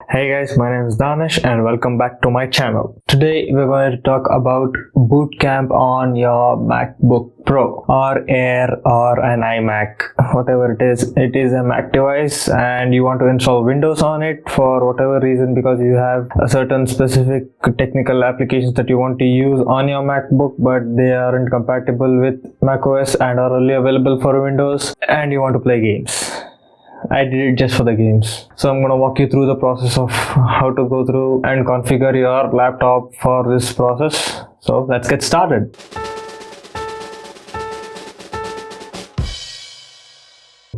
Hey guys, my name is Danish and welcome back to my channel. Today we're going to talk about boot camp on your MacBook Pro or Air or an iMac, whatever it is. It is a Mac device and you want to install Windows on it for whatever reason because you have a certain specific technical applications that you want to use on your MacBook, but they aren't compatible with macOS and are only available for Windows, and you want to play games. I did it just for the games. So I'm going to walk you through the process of how to go through and configure your laptop for this process. So let's get started.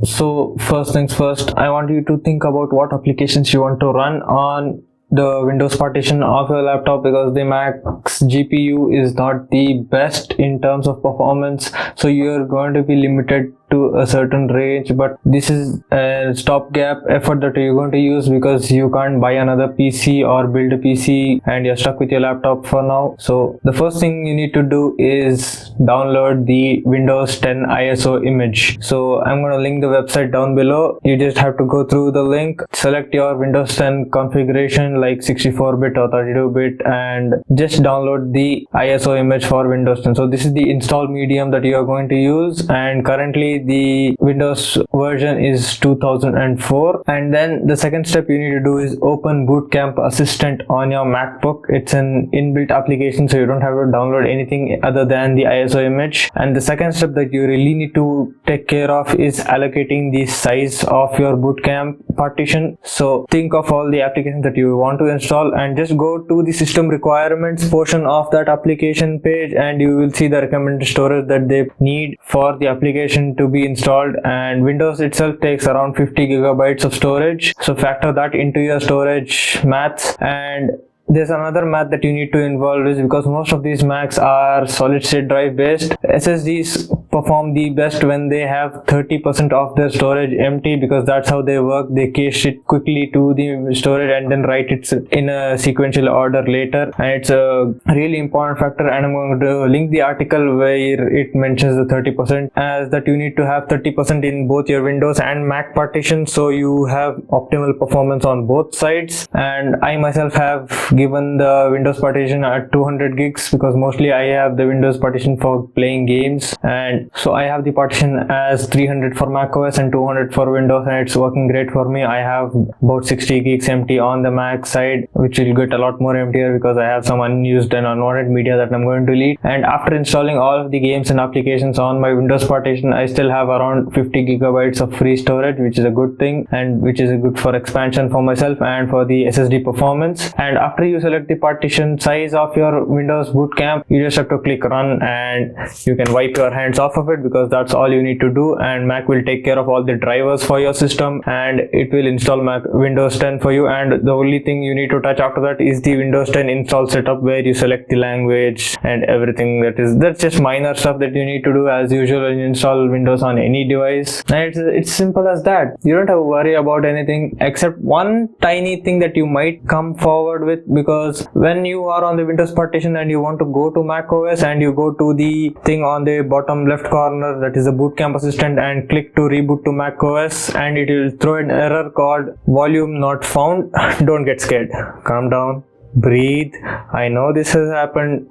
So first things first, I want you to think about what applications you want to run on the Windows partition of your laptop, because the Mac's GPU is not the best in terms of performance, so you're going to be limited to a certain range. But this is a stopgap effort that you're going to use because you can't buy another PC or build a PC and you're stuck with your laptop for now. So the first thing you need to do is download the Windows 10 ISO image. So I'm going to link the website down below. You just have to go through the link, select your Windows 10 configuration like 64-bit or 32-bit, and just download the ISO image for Windows 10. So this is the install medium that you are going to use, and currently the Windows version is 2004. And then the second step you need to do is open Boot Camp Assistant on your MacBook. It's an inbuilt application, so you don't have to download anything other than the ISO image. And the second step that you really need to take care of is allocating the size of your Boot Camp partition. So think of all the applications that you want to install and just go to the system requirements portion of that application page, and you will see the recommended storage that they need for the application to be installed. And Windows itself takes around 50 gigabytes of storage, so factor that into your storage maths. And there's another math that you need to involve, is because most of these Macs are solid state drive based. SSDs perform the best when they have 30% of their storage empty, because that's how they work. They cache it quickly to the storage and then write it in a sequential order later, and it's a really important factor. And I'm going to link the article where it mentions the 30%, as that you need to have 30% in both your Windows and Mac partition, so you have optimal performance on both sides. And I myself have given the Windows partition at 200 gigs because mostly I have the Windows partition for playing games, and so I have the partition as 300 for macOS and 200 for Windows, and it's working great for me. I have about 60 gigs empty on the Mac side, which will get a lot more emptier because I have some unused and unwanted media that I'm going to delete. And after installing all of the games and applications on my Windows partition, I still have around 50 gigabytes of free storage, which is a good thing, and which is good for expansion for myself and for the SSD performance. And after you select the partition size of your Windows Boot Camp, you just have to click run, and you can wipe your hands off of it, because that's all you need to do. And Mac will take care of all the drivers for your system, and it will install Windows 10 for you. And the only thing you need to touch after that is the Windows 10 install setup, where you select the language and everything. That's just minor stuff that you need to do as usual when you install Windows on any device, and it's simple as that. You don't have to worry about anything except one tiny thing that you might come forward with, because when you are on the Windows partition and you want to go to macOS, and you go to the thing on the bottom left corner that is the Boot Camp Assistant and click to reboot to macOS, and it will throw an error called volume not found. Don't get scared, calm down, breathe. I know this has happened.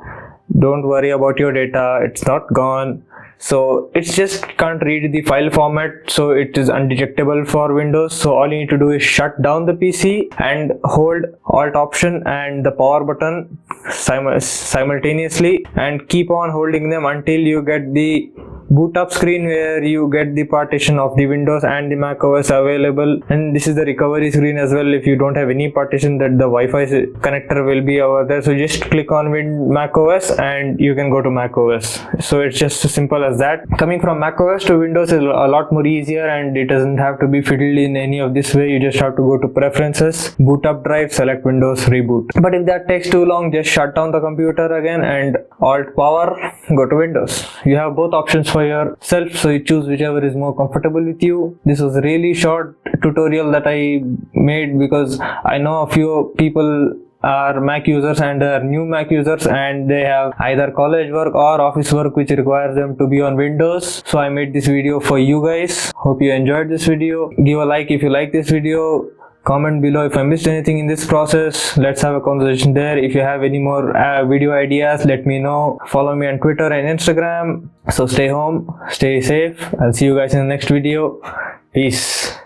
Don't worry about your data, it's not gone. So it's just can't read the file format, so it is undetectable for Windows. So all you need to do is shut down the PC and hold Alt Option and the power button simultaneously, and keep on holding them until you get the boot up screen where you get the partition of the Windows and the Mac OS available. And this is the recovery screen as well. If you don't have any partition, that the Wi-Fi connector will be over there, so just click on Mac OS and you can go to Mac OS. So it's just as simple as that. Coming from Mac OS to Windows is a lot more easier, and it doesn't have to be fiddled in any of this way. You just have to go to preferences, boot up drive, select Windows, reboot. But if that takes too long, just shut down the computer again and Alt power, go to Windows. You have both options for yourself, so you choose whichever is more comfortable with you. This was a really short tutorial that I made because I know a few people are Mac users and are new Mac users, and they have either college work or office work which requires them to be on Windows. So I made this video for you guys. Hope you enjoyed this video. Give a like if you like this video. Comment below if I missed anything in this process. Let's have a conversation there. If you have any more video ideas, let me know. Follow me on Twitter and Instagram. So stay home, stay safe. I'll see you guys in the next video. Peace.